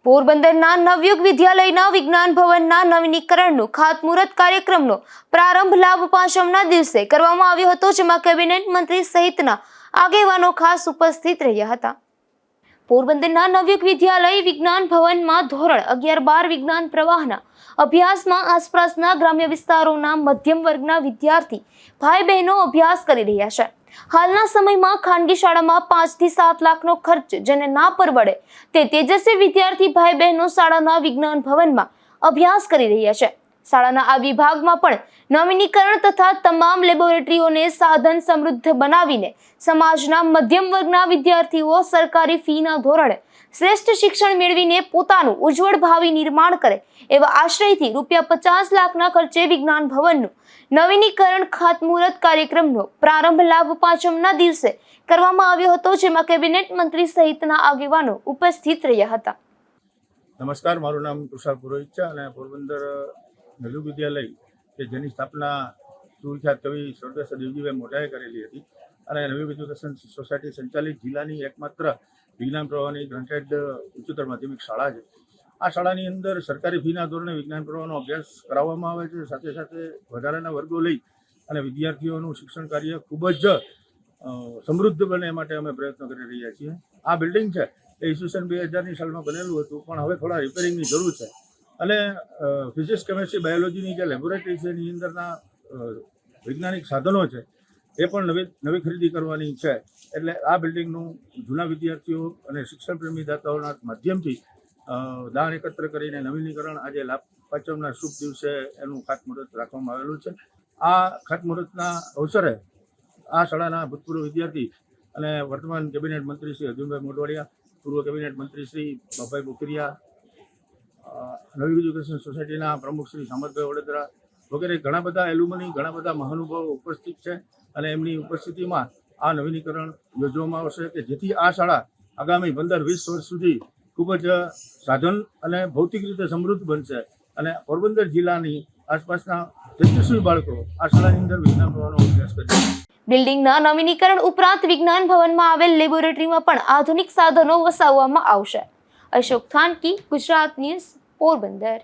પોરબંદરના નવયુગ વિદ્યાલયના વિજ્ઞાન ભવનના નવીનીકરણનું ખાતમુહૂર્ત કાર્યક્રમનો પ્રારંભ લાભ પાંચમના દિવસે કરવામાં આવ્યો હતો, જેમાં કેબિનેટ મંત્રી સહિતના આગેવાનો ખાસ ઉપસ્થિત રહ્યા હતા. પોરબંદરના નવયુગ વિદ્યાલય વિજ્ઞાન ભવનમાં ધોરણ 11-12 વિજ્ઞાન પ્રવાહના અભ્યાસમાં આસપાસના ગ્રામ્ય વિસ્તારોના મધ્યમ વર્ગના વિદ્યાર્થી ભાઈ બહેનો અભ્યાસ કરી રહ્યા છે. હાલના સમયમાં ખાનગી શાળામાં 5 થી 7 લાખનો ખર્ચ જેને ના પરવડે તે તેજસ્વી વિદ્યાર્થી ભાઈ બહેનો શાળાના વિજ્ઞાન ભવનમાં અભ્યાસ કરી રહ્યા છે. શાળાના આ વિભાગમાં પણ નવીનીકરણ તથા તમામ લેબોરેટરીઓને સાધન સમૃદ્ધ બનાવીને સમાજના મધ્યમ વર્ગના વિદ્યાર્થીઓ સરકારી ફીના ધોરણે શ્રેષ્ઠ શિક્ષણ મેળવીને પોતાનું ઉજ્જવળ ભાવિ નિર્માણ કરે એવા આશ્રયથી ₹50 લાખના ખર્ચે વિજ્ઞાન ભવનનું નવીનીકરણ ખાતમુહૂર્ત કાર્યક્રમનો પ્રારંભ લાભ પાંચમના દિવસે કરવામાં આવ્યો હતો, જેમાં કેબિનેટ મંત્રી સહિતના આગેવાનો ઉપસ્થિત રહ્યા હતા. નમસ્કાર, મારું નામ તુષાર પુરોહિત છે અને પોરબંદર નવયુગ વિદ્યાલય કે જેની સ્થાપના સુવિખ્યાત કવિ સ્વર્ગસ્થ દેવજીભાઈ મોઢાએ કરેલી હતી અને નવયુગ એજ્યુકેશન સોસાયટી સંચાલિત જિલ્લાની એકમાત્ર વિજ્ઞાન પ્રવાહની ગ્રાન્ટેડ ઉચ્ચતર માધ્યમિક શાળા છે. આ શાળાની અંદર સરકારી ફીના ધોરણે વિજ્ઞાન પ્રવાહનો અભ્યાસ કરાવવામાં આવે છે. સાથે સાથે વધારાના વર્ગો લઈ અને વિદ્યાર્થીઓનું શિક્ષણ કાર્ય ખૂબ જ સમૃદ્ધ બને એ માટે અમે પ્રયત્ન કરી રહ્યા છીએ. આ બિલ્ડિંગ છે એ ઈસવીસન 2000ની સાલમાં બનેલું હતું, પણ હવે થોડા રિપેરિંગની જરૂર છે અને ફિઝિક્સ, કેમેસ્ટ્રી, બાયોલોજીની જે લેબોરેટરી છે એની અંદરના વૈજ્ઞાનિક સાધનો છે એ પણ નવી ખરીદી કરવાની છે. એટલે આ બિલ્ડિંગનું જૂના વિદ્યાર્થીઓ અને શિક્ષણ પ્રેમી દાતાઓના માધ્યમથી દાન એકત્ર કરીને નવીનીકરણ આજે લાભ પાંચમના શુભ દિવસે એનું ખાતમુહૂર્ત રાખવામાં આવેલું છે. આ ખાતમુહૂર્તના અવસરે આ શાળાના ભૂતપૂર્વ વિદ્યાર્થી અને વર્તમાન કેબિનેટ મંત્રી શ્રી અર્જુનભાઈ મોઢવાડિયા, પૂર્વ કેબિનેટ મંત્રી શ્રી બાભાઈ બોકરિયા, નવી એજ્યુકેશન સોસાયટીના પ્રમુખ શ્રી સામતભાઈ વડોદરા વગેરે ઘણા બધા એલ્યુમની, ઘણા બધા મહાનુભાવો ઉપસ્થિત છે અને એમની ઉપસ્થિતિમાં આ નવીનીકરણ યોજવામાં આવશે કે જેથી આ શાળા આગામી 15-20 વર્ષ સુધી ખૂબ જ સાધન અને ભૌતિક રીતે સમૃદ્ધ બનશે અને પોરબંદર જિલ્લાની આસપાસના તેજસ્વી બાળકો આ શાળાની અંદર વિજ્ઞાન પ્રવાહનો અભ્યાસ કરશે. બિલ્ડિંગના નવીનીકરણ ઉપરાંત વિજ્ઞાન ભવનમાં આવેલ લેબોરેટરીમાં પણ આધુનિક સાધનો વસાવવામાં આવશે. અશોક થાનકી, ગુજરાત ન્યૂઝ, પોરબંદર.